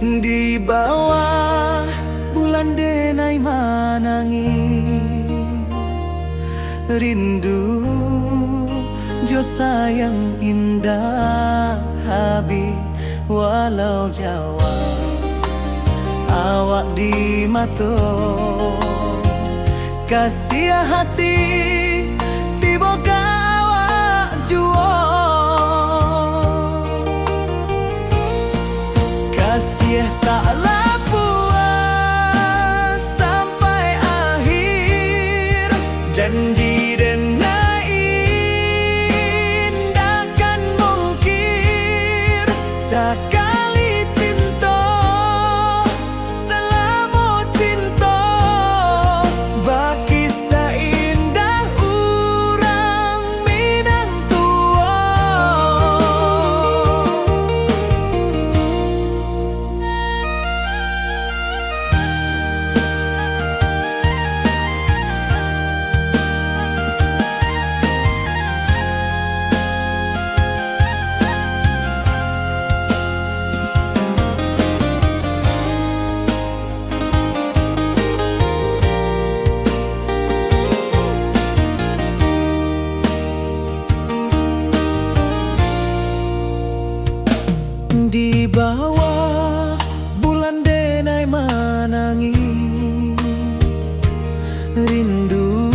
Di bawah bulan denai manangi rindu jo sayang indah habi walau Jawa awak di mato kasih hati tiba awak juo kasih tak puas sampai akhir janji dan indahkan mungkir sekali cinta selama cinta baki seindah urang Minang tua. Di bawah bulan denai manangi rindu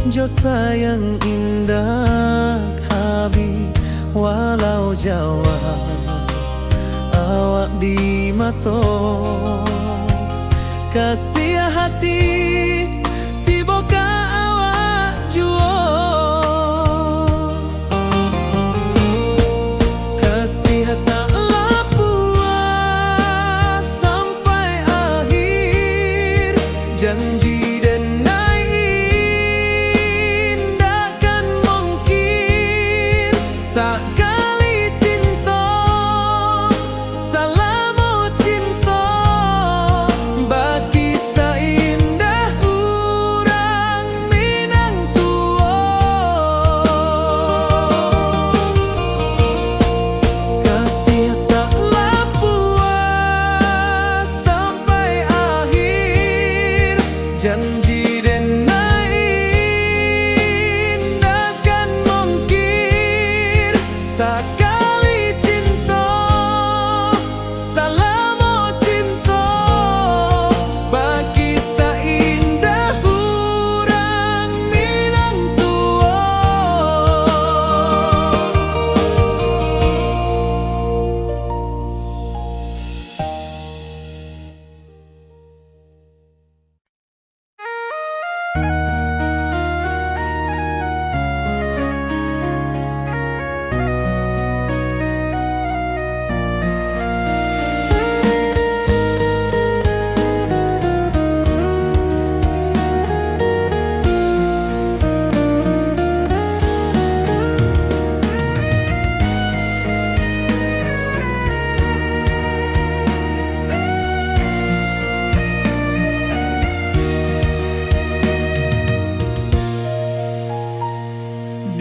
jo sayang indah habi walau Jawa awak di mato kasih hati tiba ka awak juo taklah puas sampai akhir janji dan indahkan mungkir sekali cinta selama cinta baki seindah urang Minang tua. Kasih taklah puas sampai akhir janji dan indahkan mungkir sekali cinta selama cinta baki seindah urang Minang tua.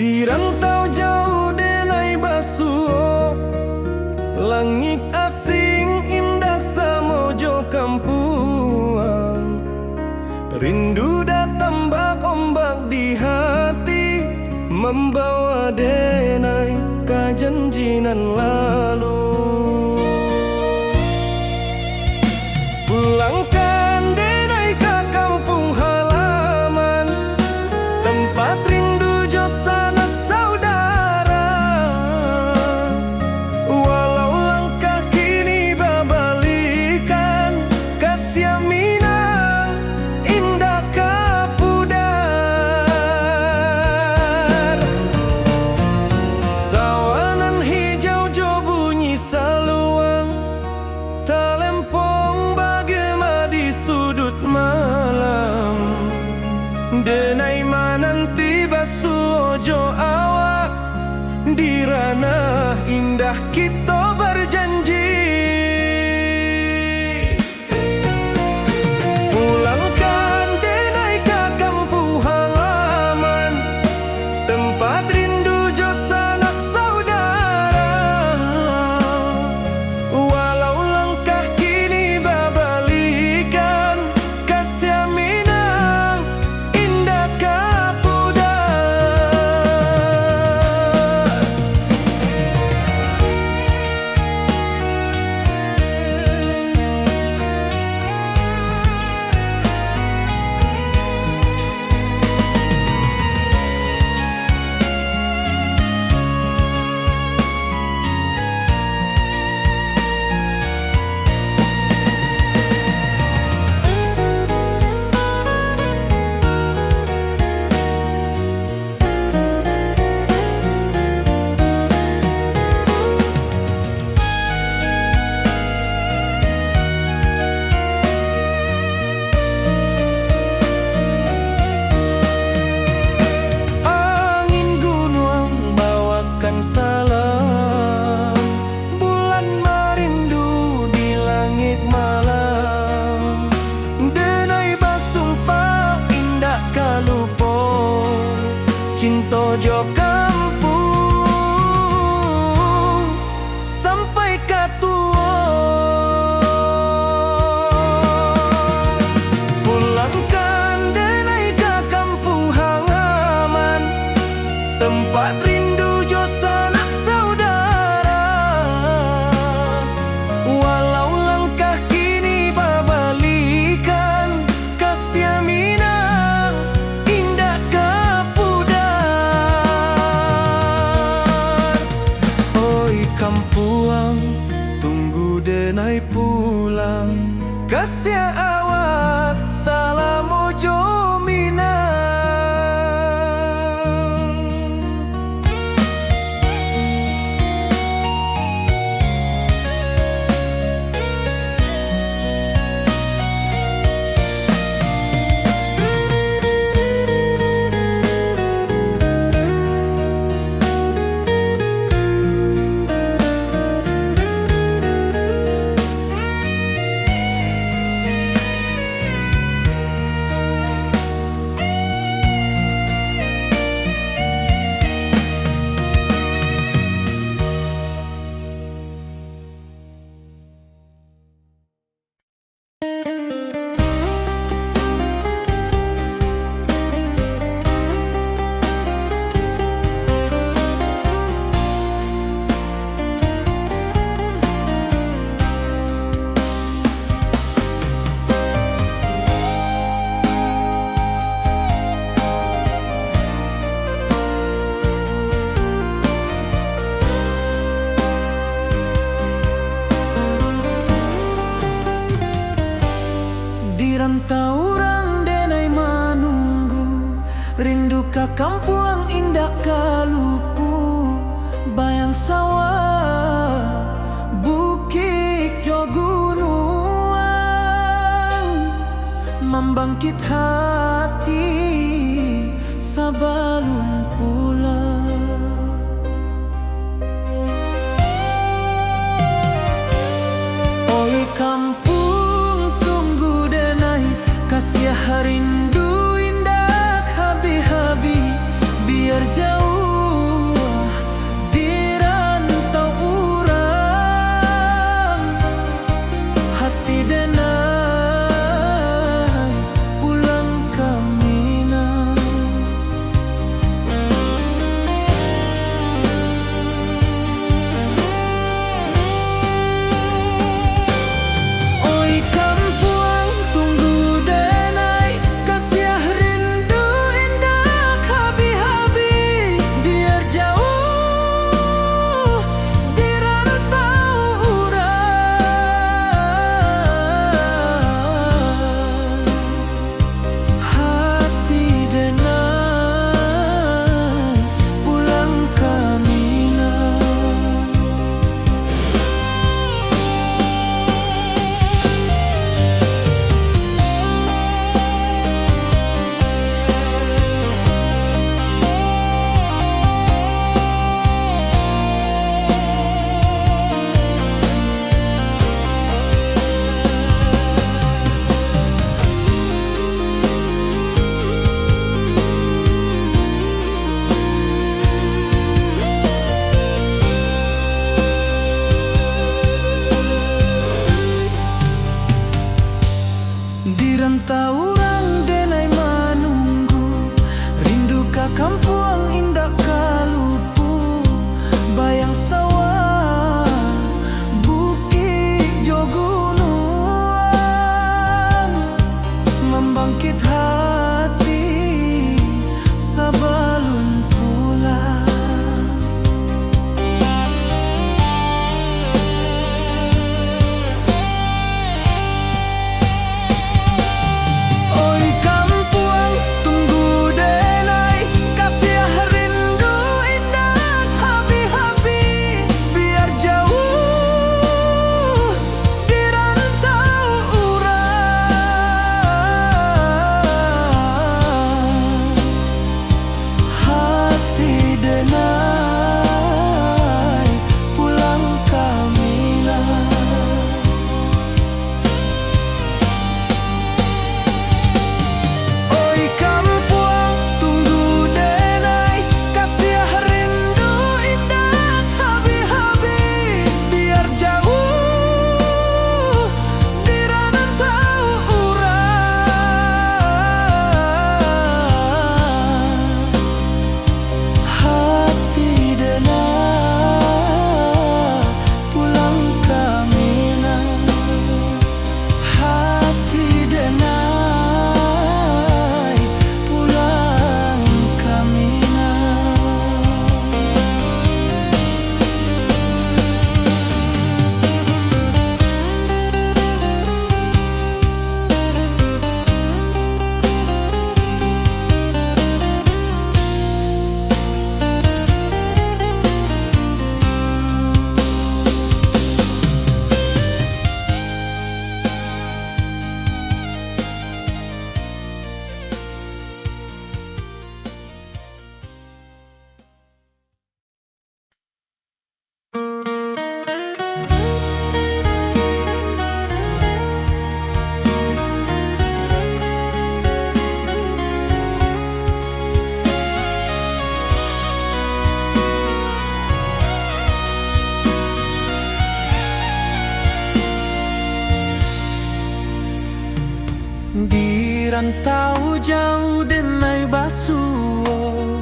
Di rantau jauh denai basuh langit asing indah samojo kampuang rindu datang ombak di hati membawa denai ke janjinan lalu pulangkan denai ke kampung halaman tempat rindu jo sanak saudara walau langkah kini babalikan kasih Minang indah kapudar sawanan hijau jo bunyi saluang talempong bagema di sudut malam denai mananti basuh jo awak di ranah indah kita berjanji pulangkan denai ke kampung halaman tempat rindu jo sanak saudara walau langkah denai pulang. Kasih awak salam ojo minang. Di rantau orang denai manunggu, rindu ka kampung indah kalupu. Bayang sawah, bukit jo gunung, membangkit hati sebelum pulang. Oi kampung tunggu denai, kasih rindu indah habi-habi. Biar jauh di rantau urang, hati denai pulang ke Minang. rantau jauh denai basuo,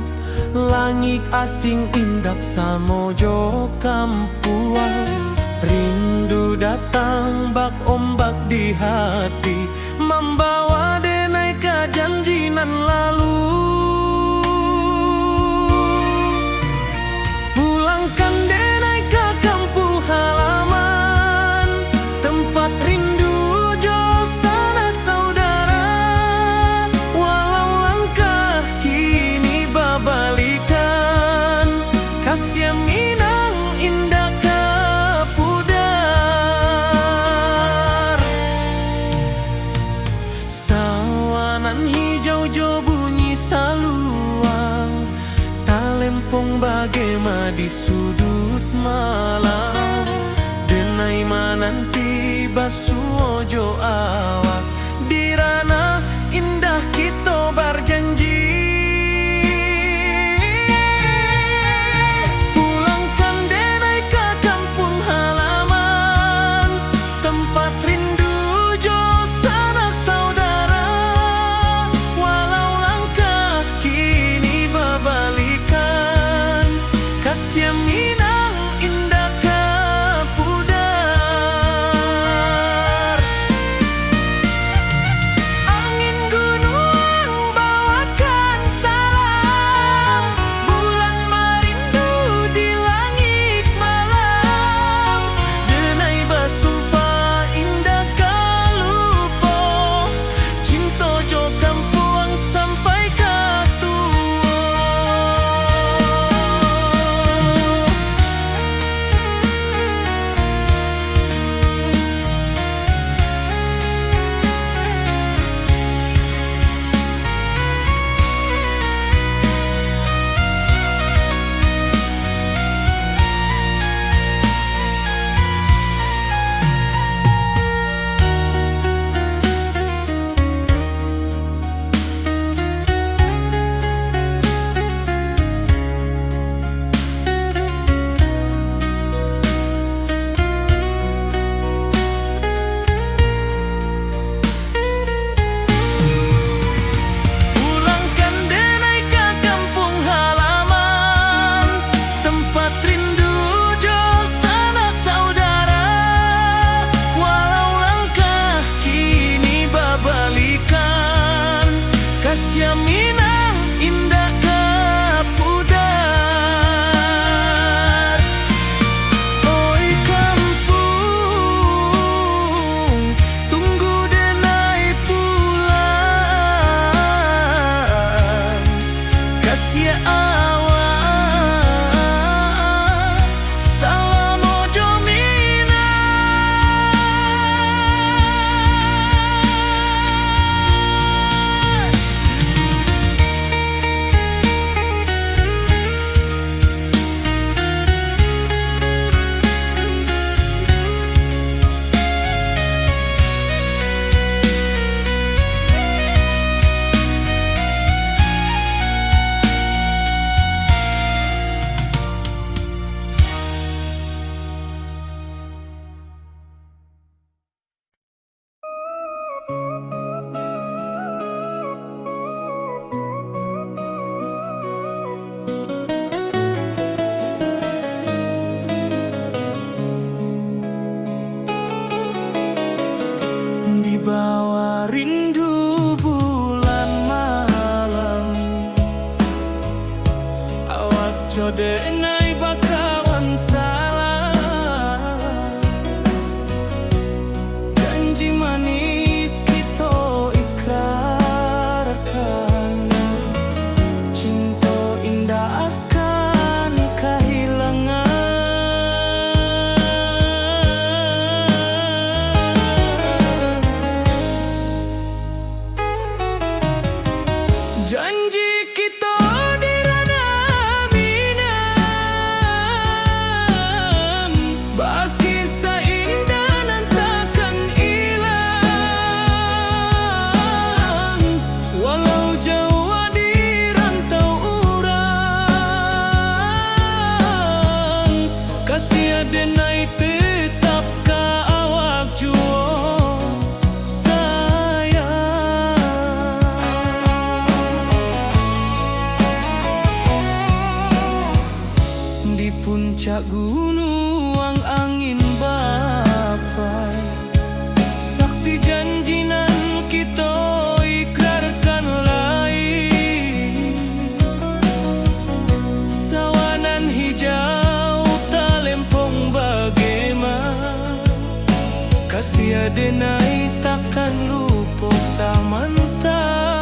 langit asing indak samojo kampuang. Rindu datang bak ombak di hati, membawa denai ke janjinan lalu. Pulangkan denai ke kampung halaman, tempat rindu jo sanak saudara. Walau langkah kini babalikan, kasih minang indah ke pudar. Sawanan hijau jo bunyi saluang, talempong bagema di sudut malam. Denai mananti basuo jo awak, di ranah indah kita berjanji. Pulangkan denai ke kampung halaman, tempat rindu jo sanak saudara. Walau langkah kini babalikan, kasih minang indah ke pudar. Angin gunung bawakan salam, bulan merindu di langit malam. Denai basumpah indah kalupo, cinta jo kampuang sampai ke tua. Pulangkan denai ke kampung halaman, tempat rindu jo sanak saudara. Walau langkah kini babalikan, kasih minang indah ke pudar. Oi kampung, tunggu denai pulang. Kasih awak, salam ojo minang. Di bawah rindu bulan malam, awak jo denai bakawan salam. Janji manis kita ikrarkan, cinta indah akan kehilangan. Janji kita di ranah minam, baki seindah nan takkan hilang. Walau jauh di rantau urang, kasih denai tetap ka awak juo sayang. puncak gunung angin bapai, saksi janji nan kita ikrarkan lain. Sawanan hijau talempong bagaimana, kasih adenai takkan lupa samantaro.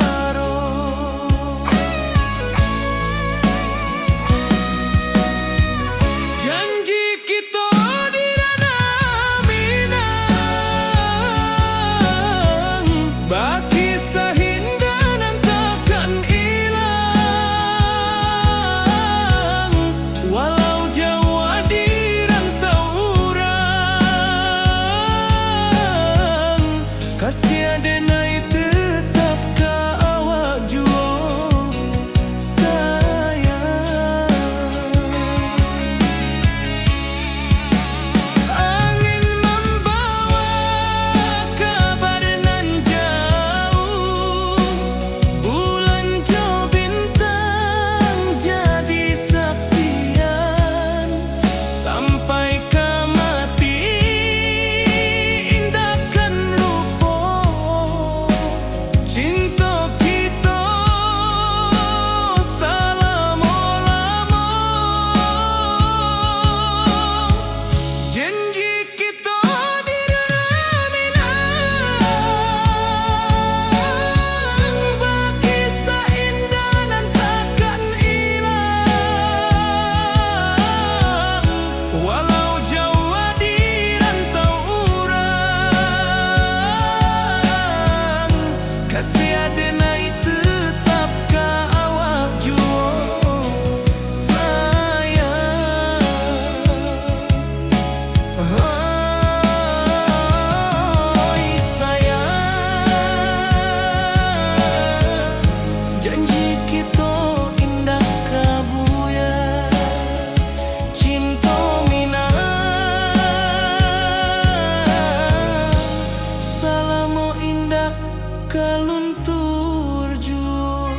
Janji kita di ranah Minang, baki sahindanan takkan hilang. Walau jauh di rantau urang, kasih adenai tetap ka awak jua sayang. Angin membawa kabar nan jauh, bulan jo bintang jadi saksian. Sampai ke mati indahkan lupa cinta kita selama-lama. Janji kita di ranah Minang, baki seindah nan takkan hilang. Walau jauh di rantau urang, kasih adenai tetap ka awak jua sayang. Oi sayang, janji kita indah kabuya, cinta Minang selama indah kaluntur jua.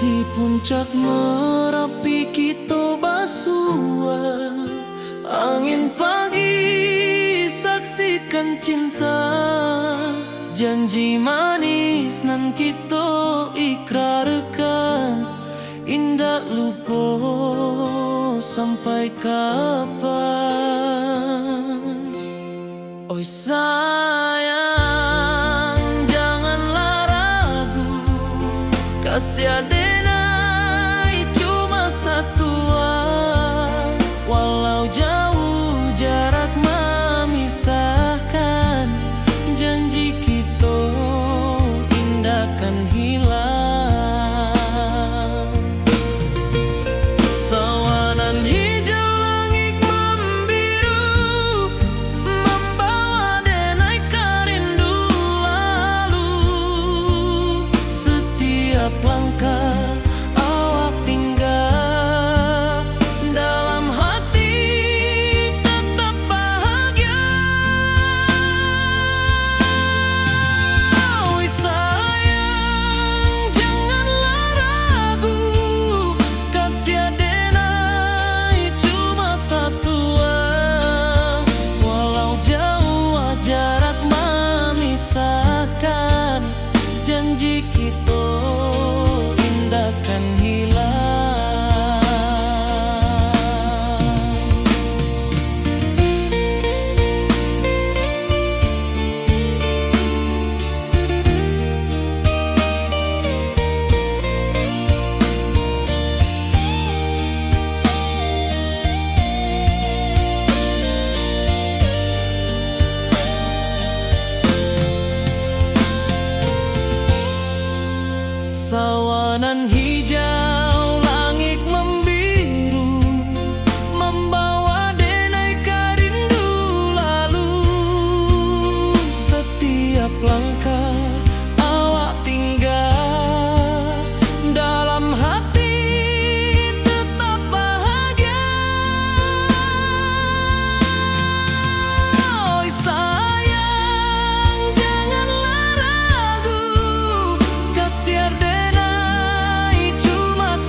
Di puncak Merapi kita basua, angin pagi saksikan cinta. Janji manis nan kita ikrarkan, indah lupa sampai kapan. Oi sayang, janganlah ragu, kasih adenai cuma satuan. Walau jauh jarak memisahkan, janji kita indahkan hilang. Sawanan hijau langit membiru, membawa denai danau langit membiru, membawa denai karindu lalu. Setiap langkah awak tinggal, dalam hati tetap bahagia. Oi sayang, janganlah ragu, kasiar denai cuma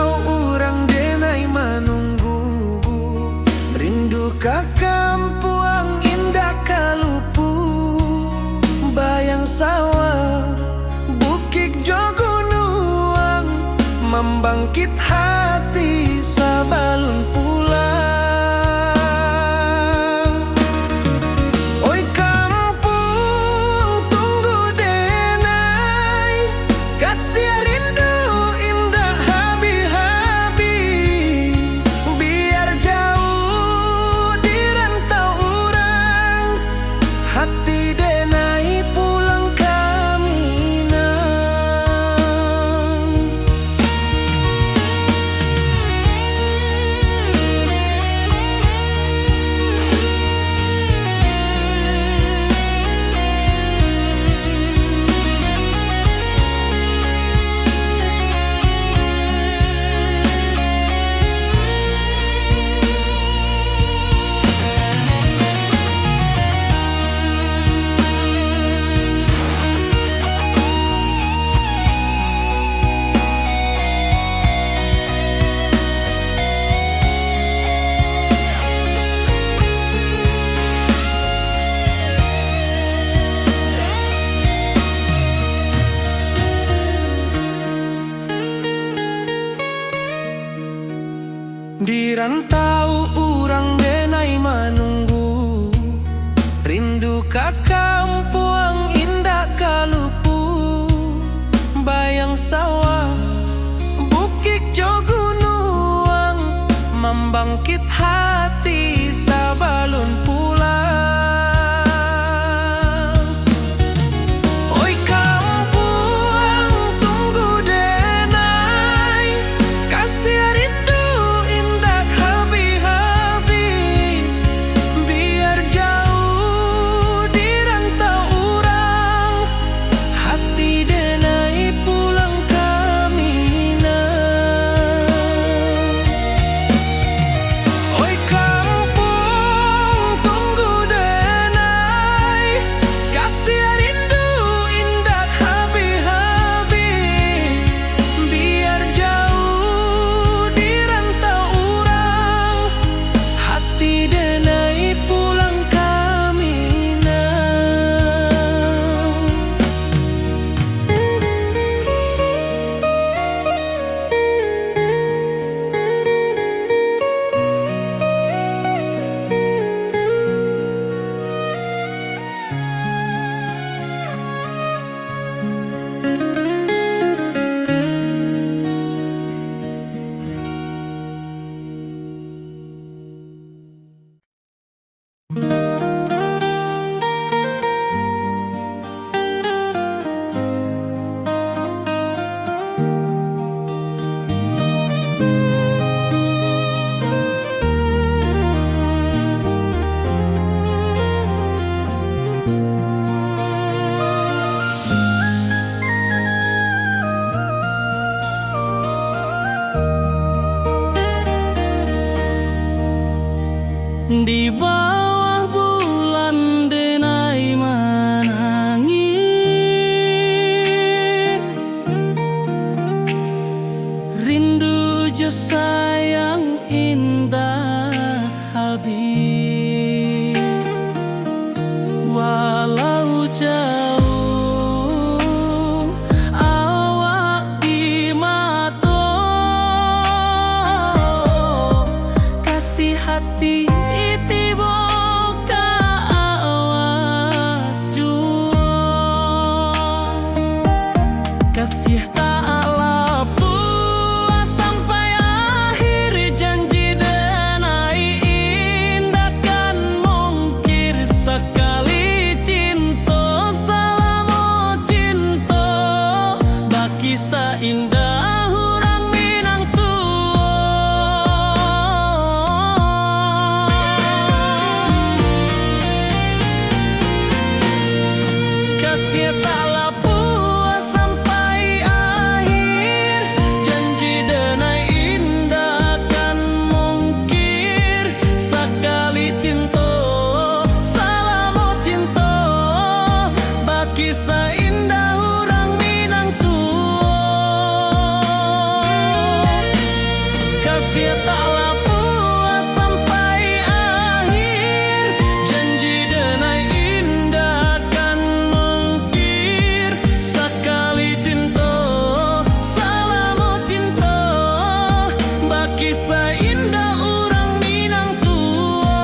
tahu urang denai menunggu, rindu ka kampuang indah kalupu, bayang sawah bukit jogunuang, membangkit hati sabalun pulang. Oi kampung tunggu denai, kasih rindu indah habi-habi, biar jauh di rantau urang, hati denai pulang ke Minang. Di rantau urang denai menunggu, rindu ka kampuang indah kalupu, bayang sawah bukit jogunuang, membangkit hati sabalun pulang. Oi kampuang tunggu denai, kasih rindu indah habi-habi, biar jauh di rantau urang, hati denai pulang ke Minang. Oi kampung tunggu denai, kasih rindu indah habi-habi, biar jauh di rantau urang, hati denai pulang ke Minang. Di bawah bulan denai menangi, rindu jo sayang indah habib, walau jauh awak di mata, kasih hati kasih tak lepas sampai akhir janji denai indah kan mungkir sekali cinta. kasih taklah puas sampai akhir, janji denai indah kan mungkir. Sekali cinta, salamu cinta, bagi seindah orang Minang tua.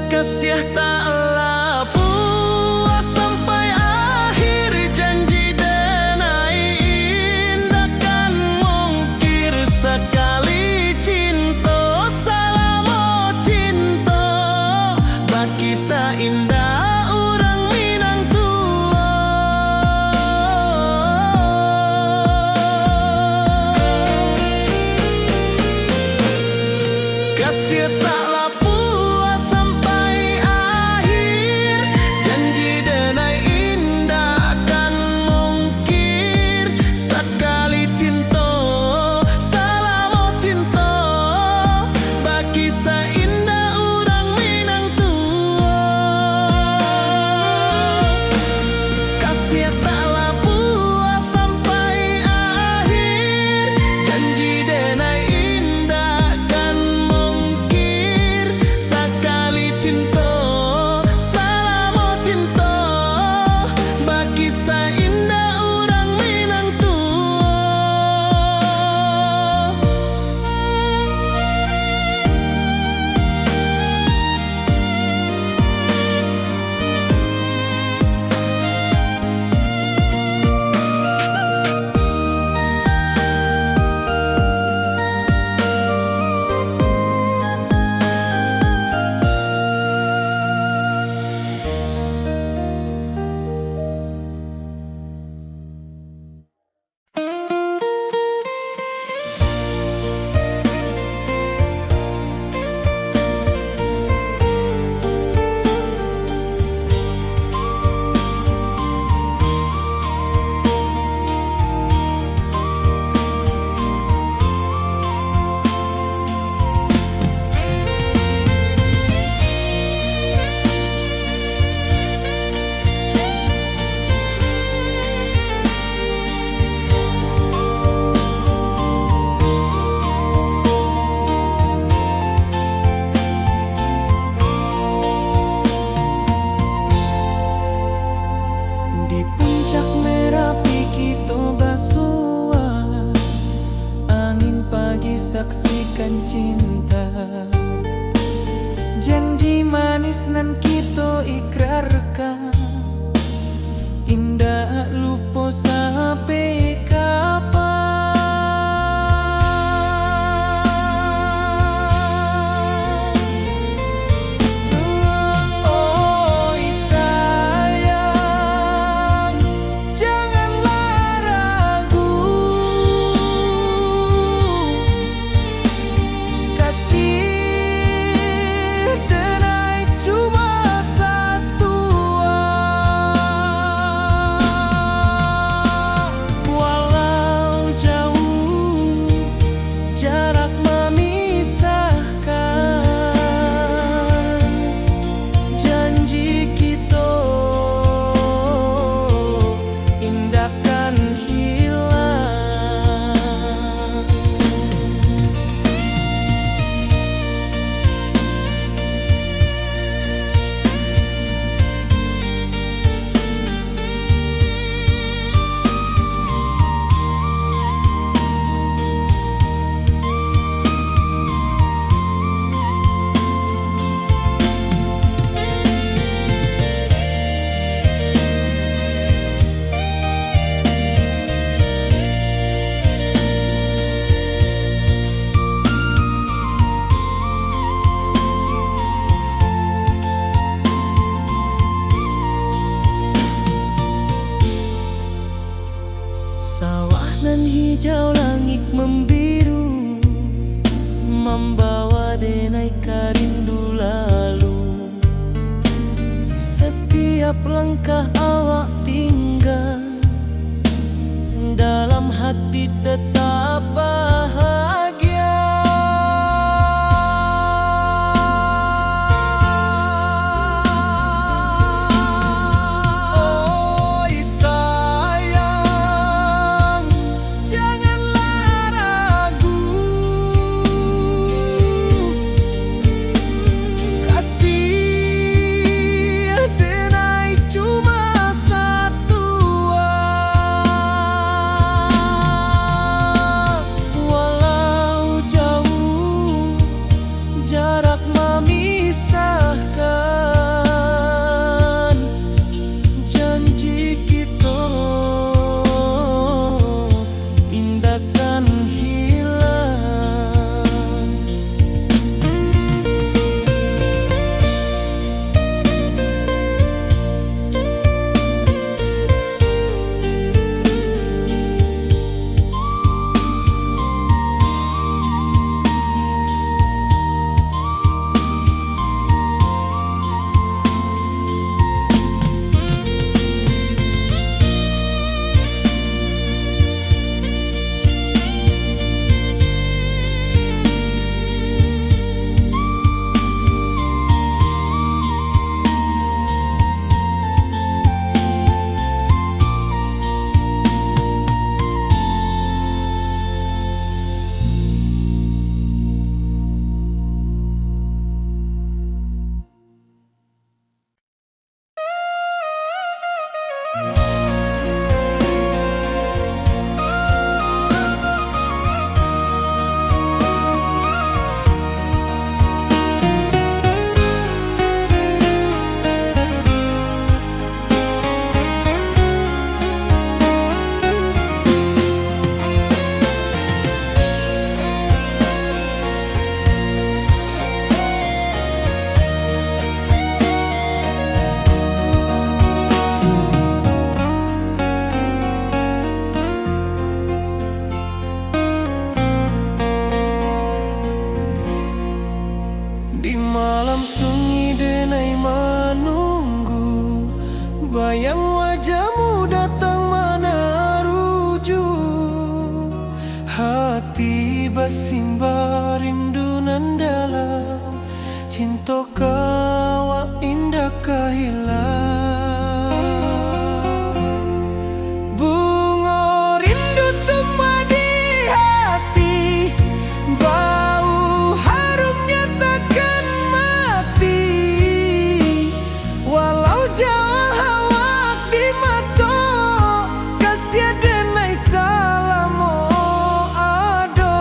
Kasih taklah puas sampai akhir, janji denai indah kan mungkir. Sekali cinta, salamu cinta, bagi seindah orang Minang tua. Kasih taklah puas sampai akhir, janji denai indah kan mungkir. Sekali cinta, salamu cinta, bagi seindah orang Minang tua. Kasih taklah puas sampai akhir, janji denai indah kan mungkir. Sekali cinta, salamu cinta, bagi seindah orang Minang tua. Di puncak Merapi kita bersua, angin pagi saksikan cinta. Janji manis nan kita ikrarkan, indah lupa sampai kapan. Oi sayang, janganlah ragu, kasih denai cuma satu. langkah awak tinggal, dalam hati tetap bahagia. Oi sayang, janganlah ragu, kasih denai cuma satu. Walau jauh jarak memisahkan, janji kita indahkan hilang. Di malam sunyi denai menunggu, bayang wajahmu datang meneruju. Hati bersimbar rindu nan dalam, cinta kau indah kehilang. Bunga rindu tumbuh di hati, bau harumnya takkan mati. Walau jauh awak di mata, kasih denai salam ado.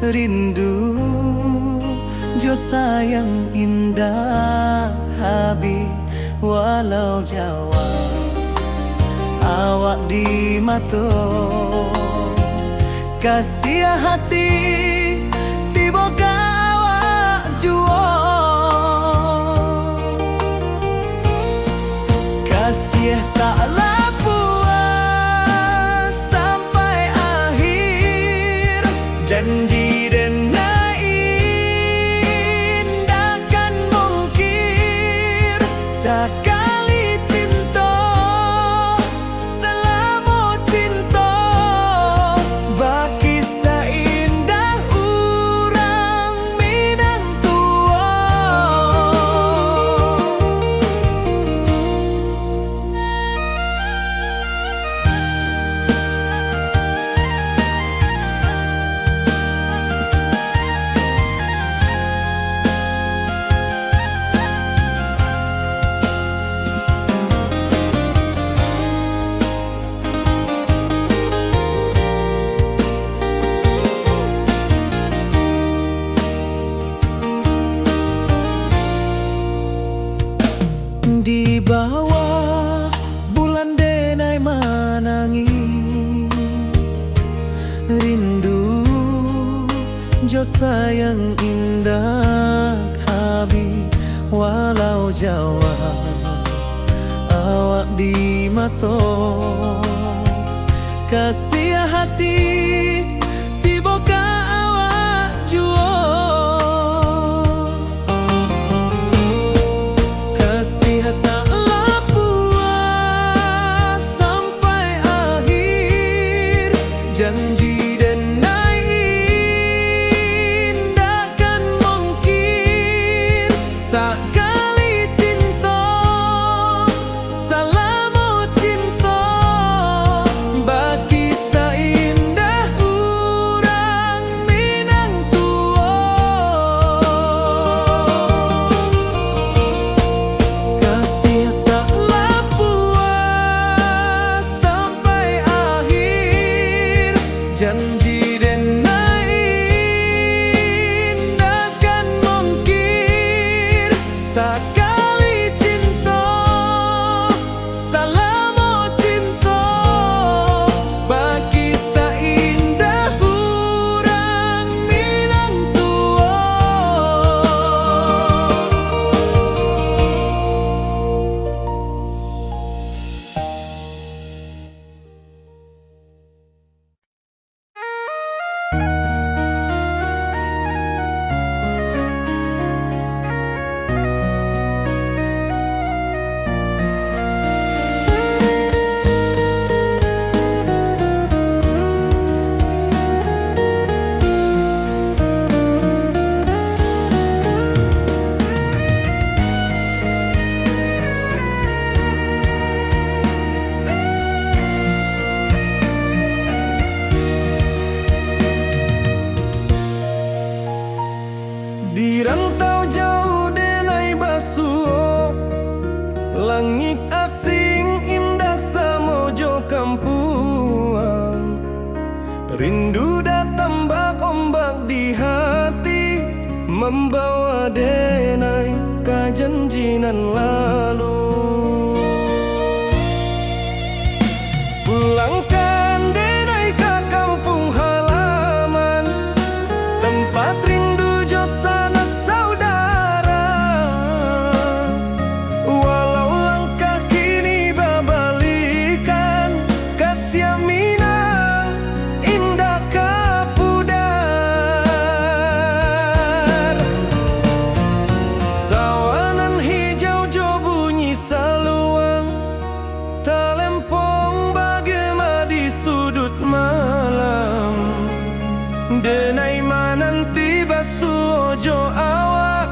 rindu jo sayang indah habi walau Jawa awak di mato kasih hati tiba ka awak juo kasih tak puas sampai akhir janji dan indah kan mungkir sekali cinta selama cinta baki seindah urang Minang tua. Di bawah bulan denai manangi rindu jo sayang indah habi walau Jawa awak di mato kasih hati tiba ka awak juo taklah puas sampai akhir janji dan indah kan mungkir sekali cinta selama cinta baki seindah urang Minang tua kasih taklah puas sampai akhir janji dan indah kan mungkir sekali cinta selama cinta baki seindah urang Minang tua. Di rantau jauh denai basuh langit asing indah samojo kampuang rindu datang bak ombak di hati membawa denai ka janjinan lalu pulangkan denai ka kampung halaman tempat rindu jo sanak saudara walau langkah kini babalikan kasih Minang indah kapudar sawanan hijau jo bunyi saluang talempong bagema di sudut malam denai mananti basuh jo awak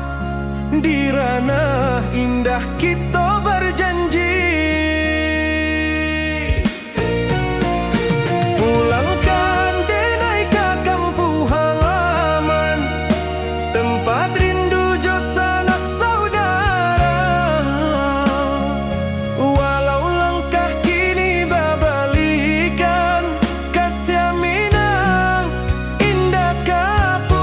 di ranah indah kita berjanji pulangkan denai ka kampung halaman tempat rindu jo sanak saudara walau langkah kini babalikan kasih Minang indah kapudar.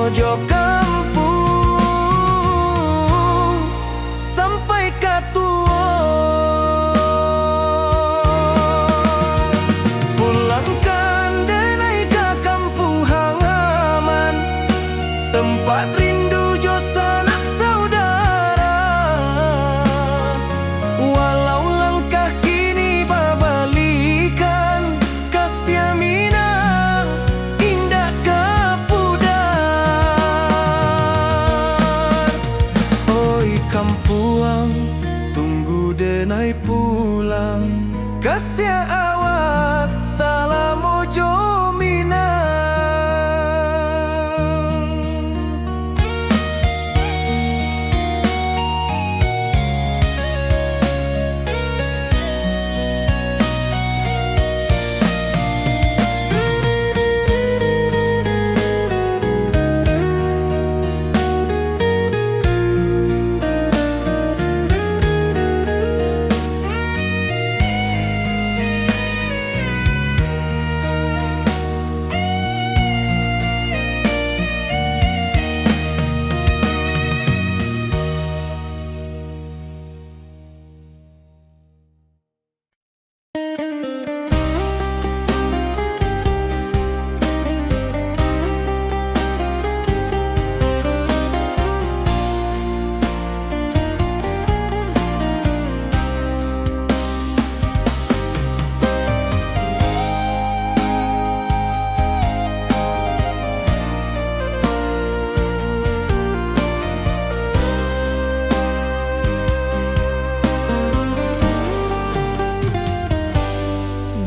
mojo kampung sampai katua. Pulangkan denai ke kampung halaman, tempat rindu jo sanak saudara. Walau langkah kini babalikan, kasih minang indah kapudar. Oi kampuang, tunggu denai pulang, kasih awak salam mojo minang.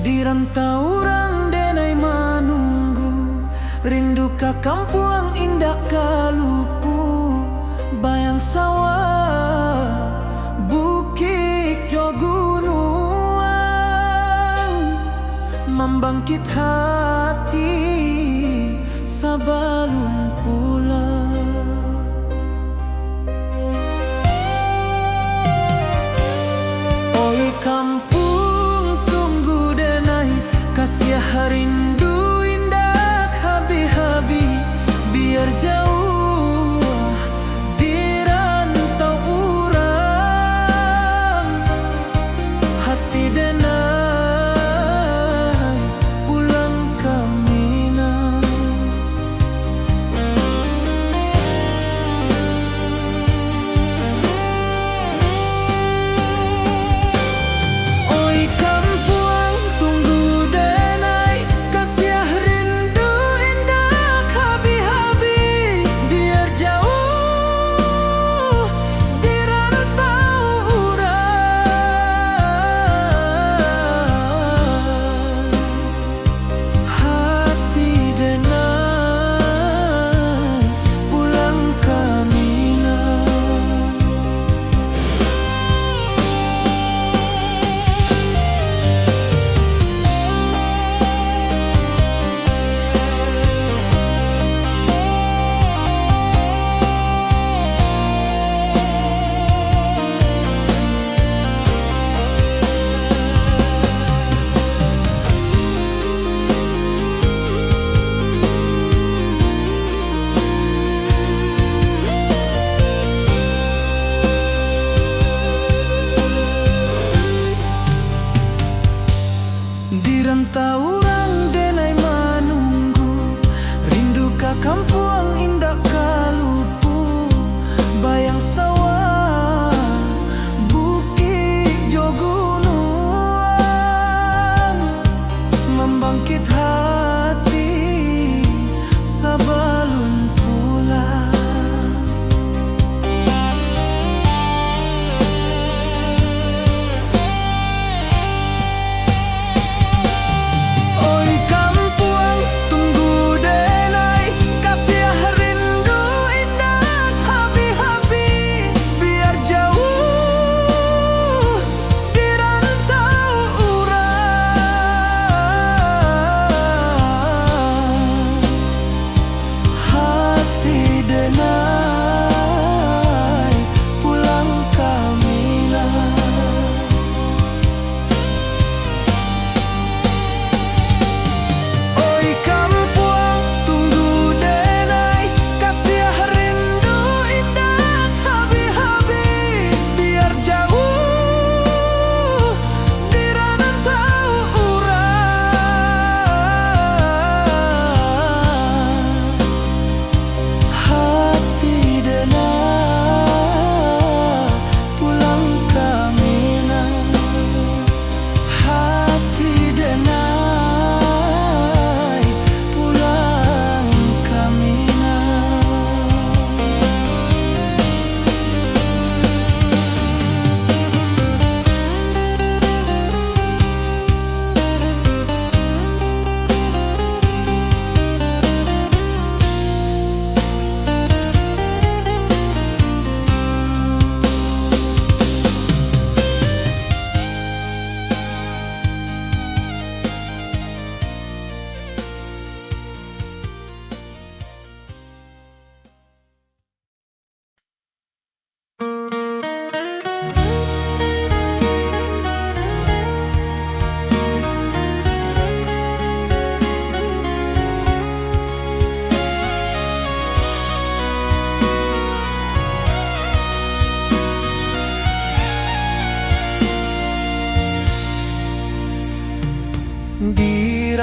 Di rantau orang denai manunggu, rindu ka kampuang indah kalupu. Bayang sawah, bukit jo gunungan, membangkit hati sebelum pulang. Oi kampung, tunggu denai kasih rindu indah habi-habi, biar jauh di rantau urang. Hati denai pulang ke Minang.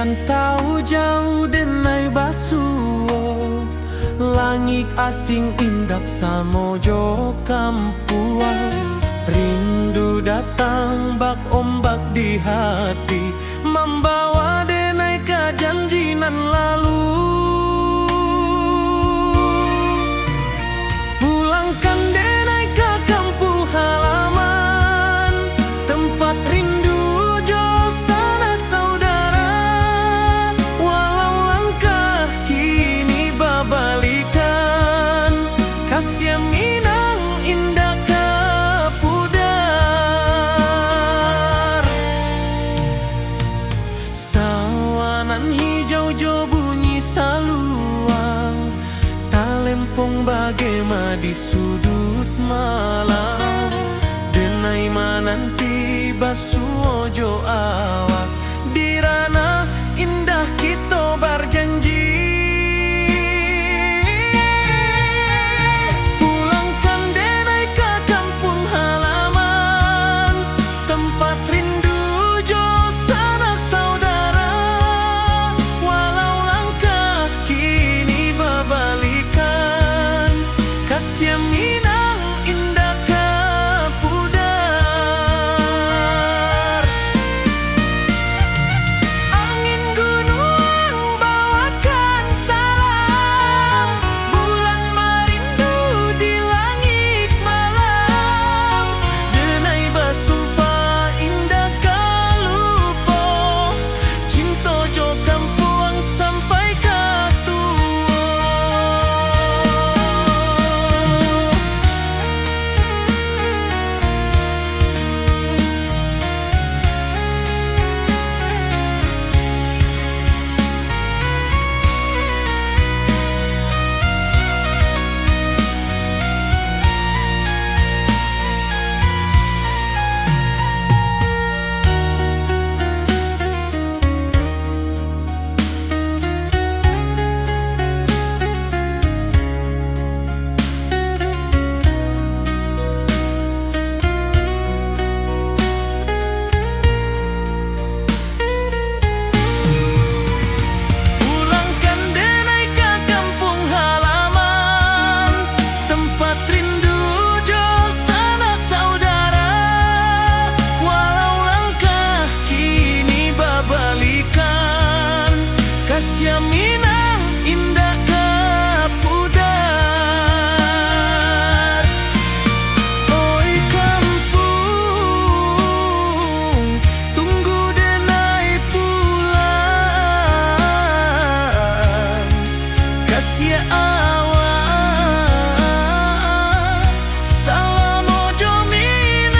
rantau jauh denai basuo, langit asing indak samojo kampuang. Rindu datang bak ombak di hati, membawa denai ke janjinan lalu. Pulangkan denai ke kampung halaman, tempat rindu jo sanak saudara. Walau langkah kini babalikan, kasih minang indah ke pudar. Sawanan hijau jo bunyi saluang, talempong bagema di sudut malam. Denai mananti basuo jo awak, di ranah indah kita berjanji. Pulangkan denai ke kampung halaman, tempat rindu jo sanak saudara. Walau langkah kini babalikan, kasih minang indah ke pudar. Angin gunung bawakan salam, bulan merindu di langit malam. Denai basumpah indah kalupo, cinta jo kampuang sampai ke tua. Pulangkan denai ke kampung halaman, tempat rindu jo sanak saudara. Walau langkah kini babalikan, kasih minang indah ke pudar. Oi kampung, tunggu denai pulang. Kasih awak, salam ojo minang.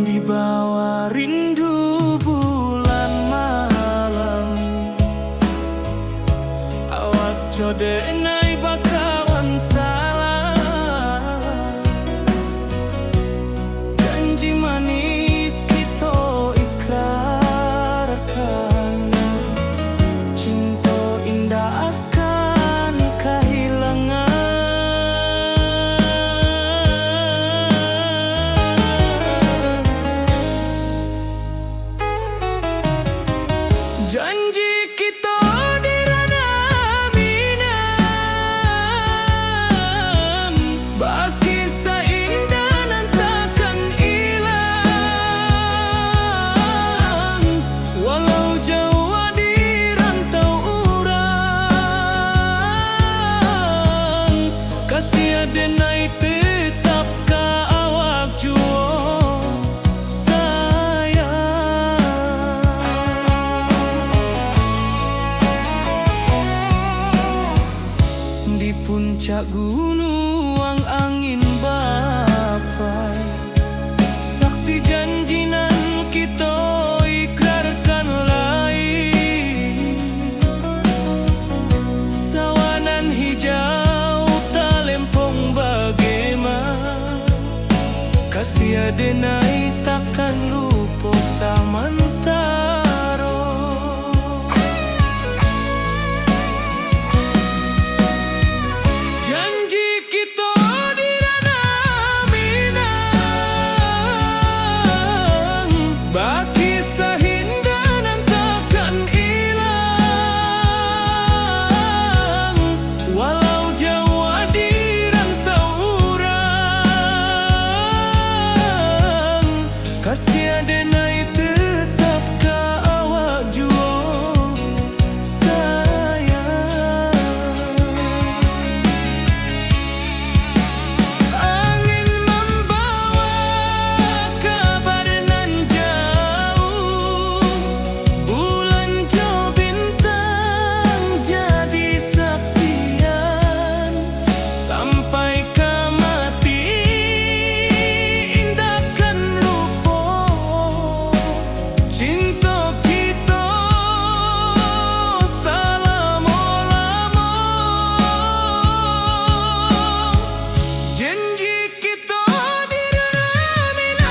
Di bawah rindu bulan malam, awak jo denai bakawan salam. Janji manis kita ikrarkan, cinta indah akan kehilangan. Janji kita di ranah minam, baki seindah nan takkan hilang. Walau jauh di rantau urang, kasih denai tetap ka awak juo sayang. puncak gunung angin bapai, saksi janji nan kita ikrarkan lain. Sawanan hijau talempong bagaimana, kasih adenai takkan lupa samantaro. Janji kita di ranah Minang, baki sahindanan takkan hilang. Walau jauh di rantau urang, kasih adenai tetap ka awak jua sayang. Angin membawa kabar nan jauh, bulan jauh bintang jadi saksian. Sampai ke mati indahkan lupa cinta kita selama-lama. Janji kita di ranah Minang,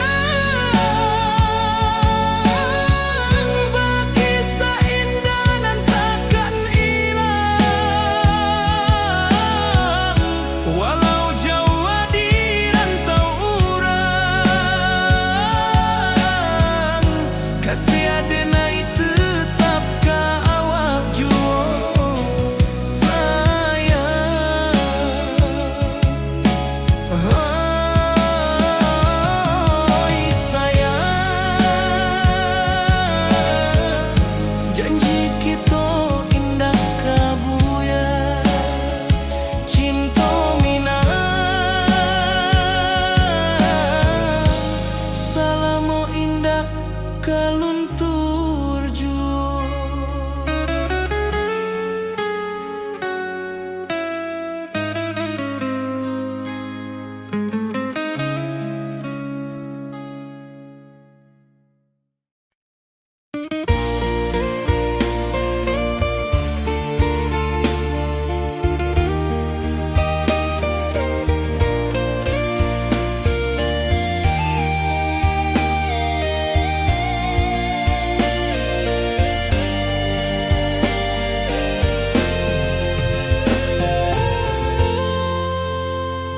baki seindah nan takkan hilang. Walau jauh di rantau urang, kasih adenai tetap ka awak jua sayang. Oi sayang, janji kita indah kabuya, cinta Minang selama indah kaluntur jua.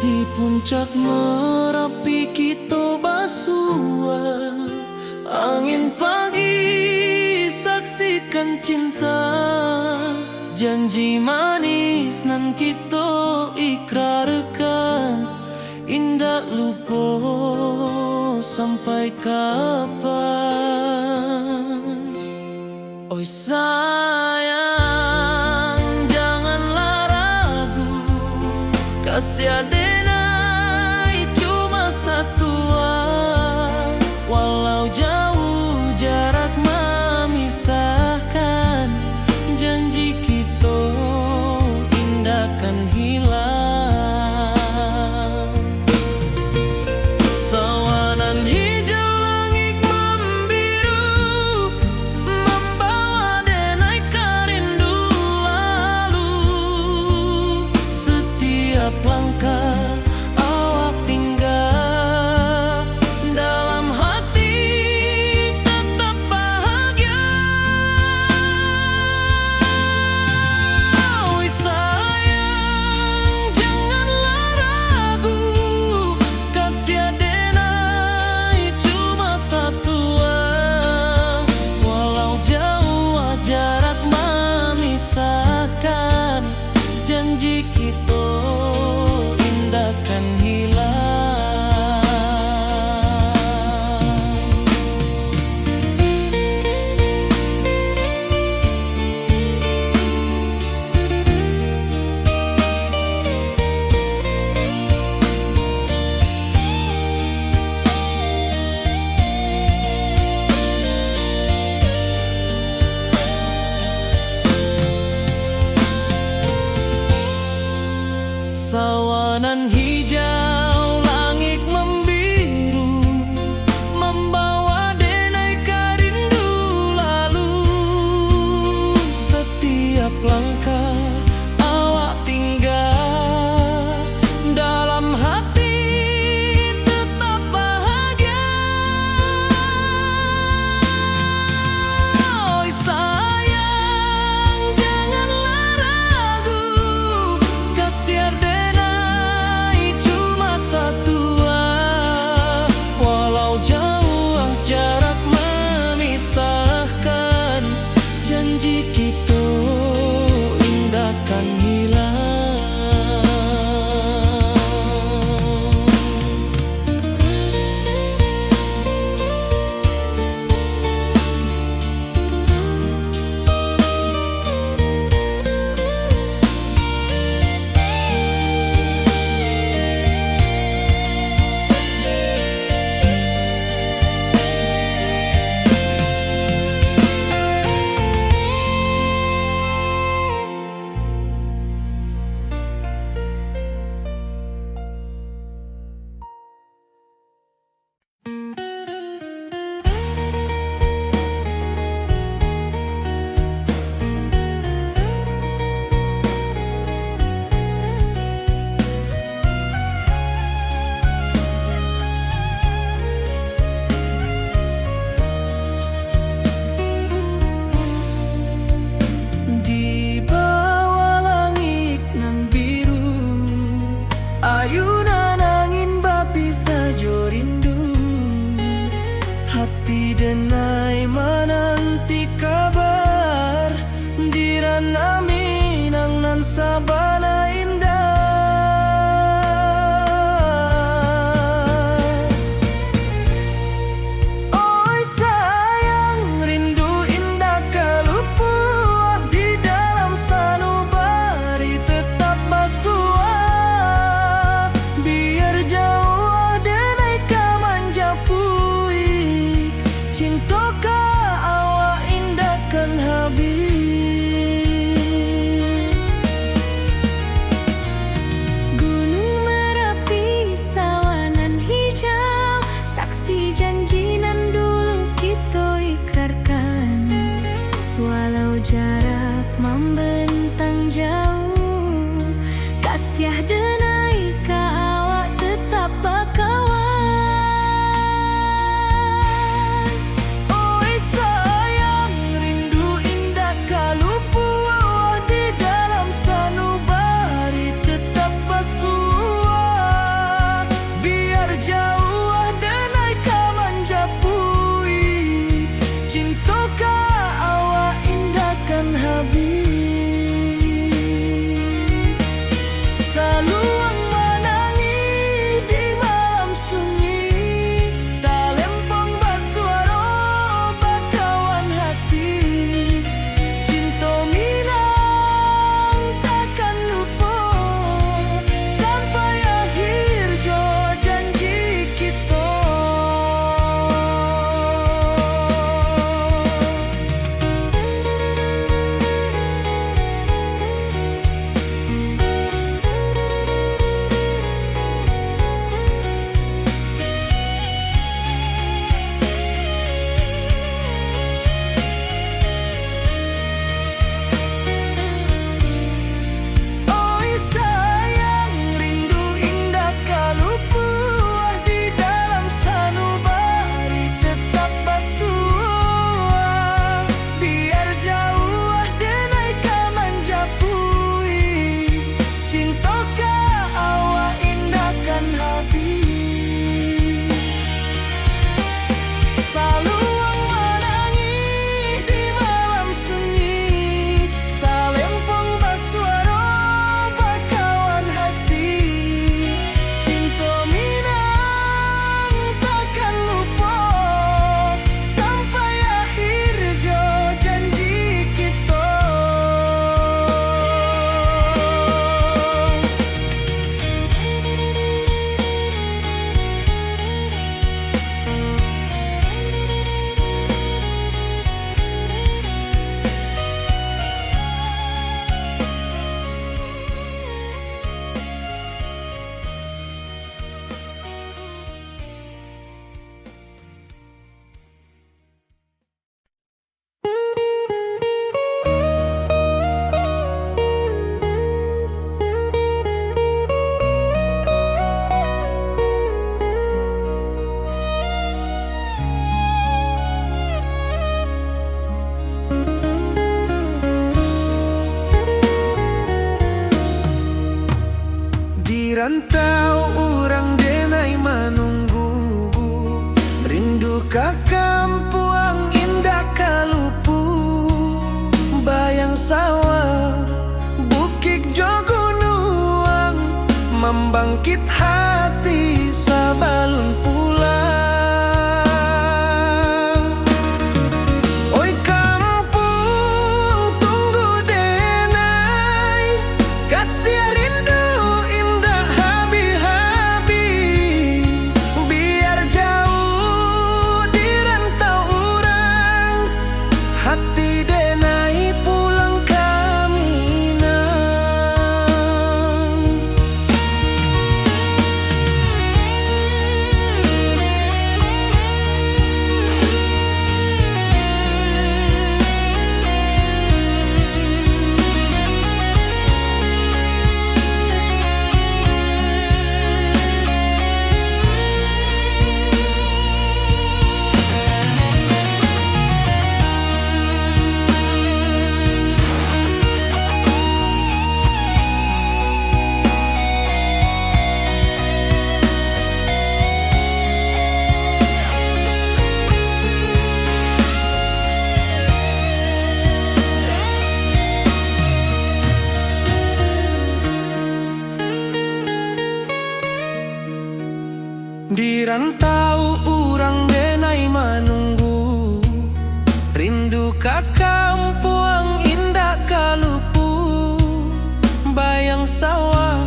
Di puncak Merapi kita basua, angin pagi saksikan cinta. Janji manis nan kita ikrarkan, indah lupa sampai kapan. Oi sayang, janganlah ragu, kasih adenai cuma satuan. Walau jauh jarak memisahkan, janji kita indahkan hilang. Sawanan hijau langit membiru, membawa denai kerindu lalu. Setiap langkah Nan hijau langit membiru, membawa denai rindu lalu. Setiap langkah awak tinggal, dalam hati tetap bahagia. Oi sayang, janganlah ragu, kasiar denai cuma satu. Walau jauh jarak memisahkan, janji kita indahkan hilang. Di bawah langit nan biru, ayunan angin bapi sajo rindu. Hati denai menanti kabar, di ranah Minang nan sabana indah. Oi sayang, rindu indah kalupua, di dalam sanubari tetap basua. Biar jauh denai kamanjapui, cintoka awak indahkan habis. rantau orang denai menunggu, rindu ka kampung indah kalupu, bayang sawah bukit jogunuang, membangkit hati sabalun pulang. Oi kampung tunggu denai, kasih rindu indah habi-habi, biar jauh di rantau orang, hati denai pulang kami nang. Di rantau urang denai menunggu, rindu ka kampung indah kalupu, bayang sawah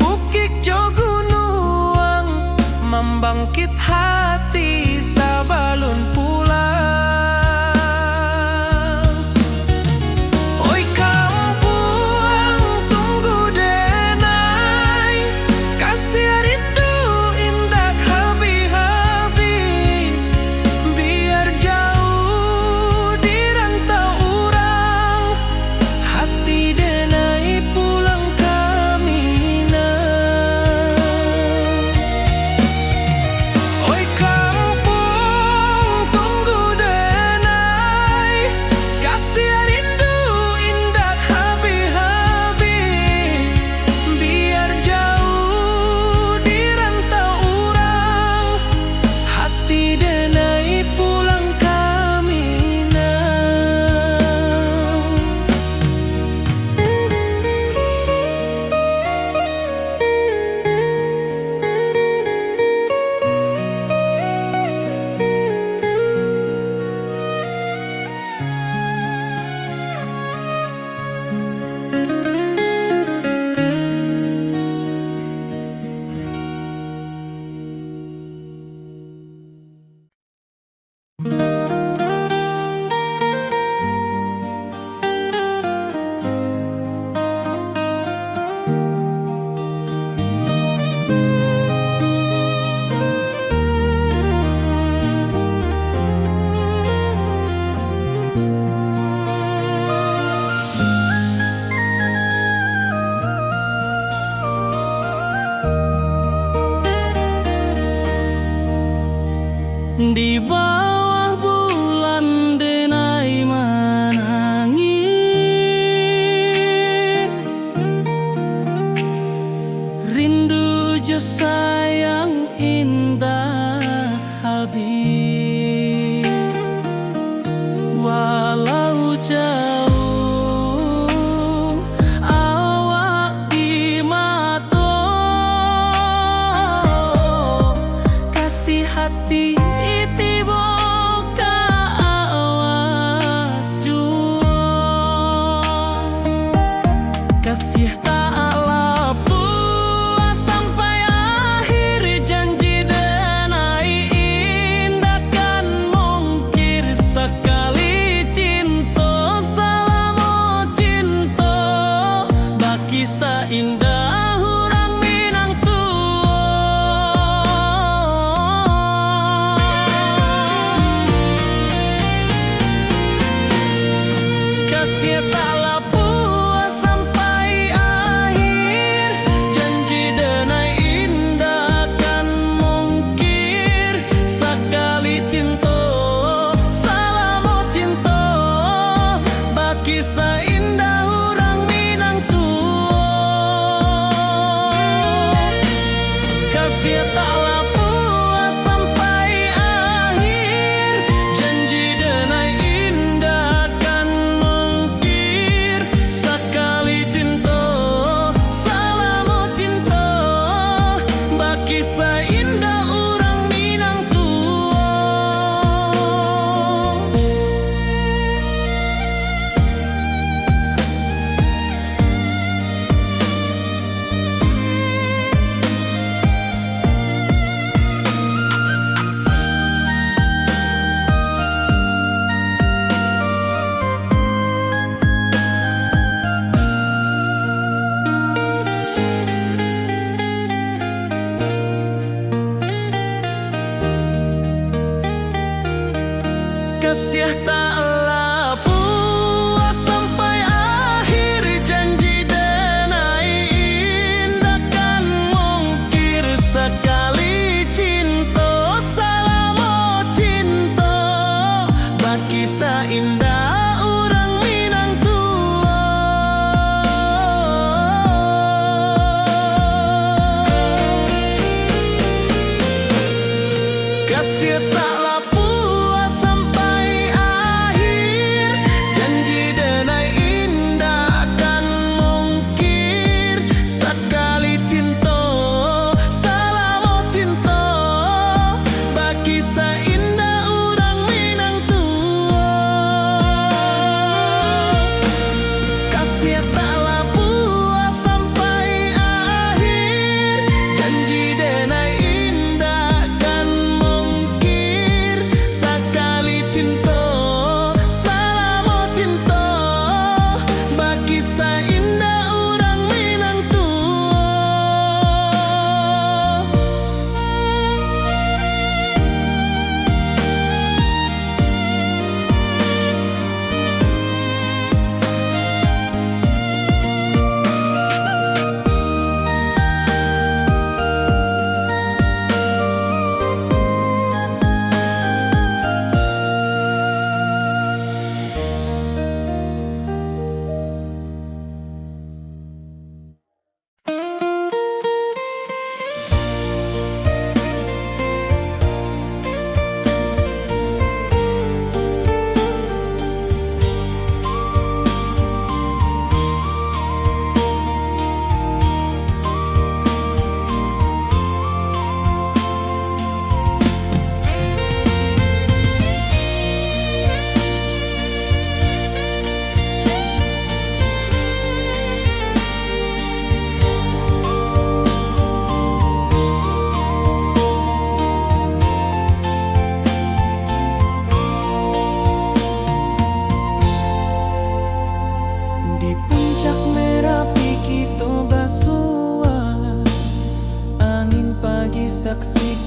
bukit jogunuang, membangkit hati sabalun pulang. Oi kampung tunggu denai, kasih rindu indah habi-habi, biar jauh di rantau urang, hati denai pulang kami nang. Oi kampung tunggu denai, kasih rindu indah habi-habi, biar jauh di rantau urang, hati denai pulang kami nang. Di bawah bulan denai menangis, rindu jo sayang indah habis, walau jauh awak di mata, kasih hati kasih tak lepas sampai akhir, janji denai indah kan mungkir, sekali cinta selama cinta, baki seindah urang Minang tua. Kasih tak lepas sampai akhir, janji denai indah kan mungkir, sekali cinta selama cinta, baki seindah urang Minang tua.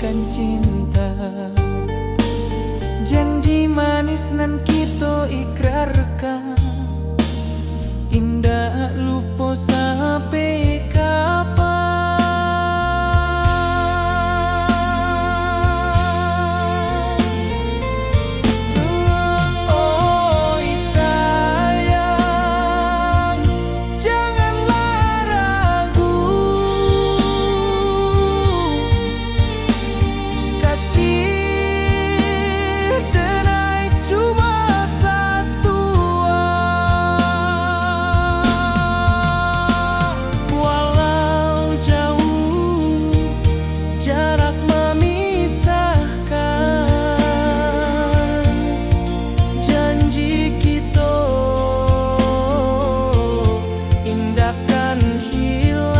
menyatakan cinta. Janji manis nan kita ikrarkan, indah lupa sampai kapan. Oi sayang, janganlah ragu, kasih denai cuma satu. Walau jauh jarak memisahkan, janji kita indahkan hilang.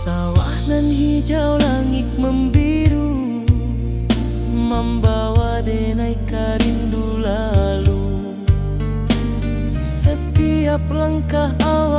Sawah nan hijau, langit membiru, membawa denai karindu lalu. Setiap langkah awal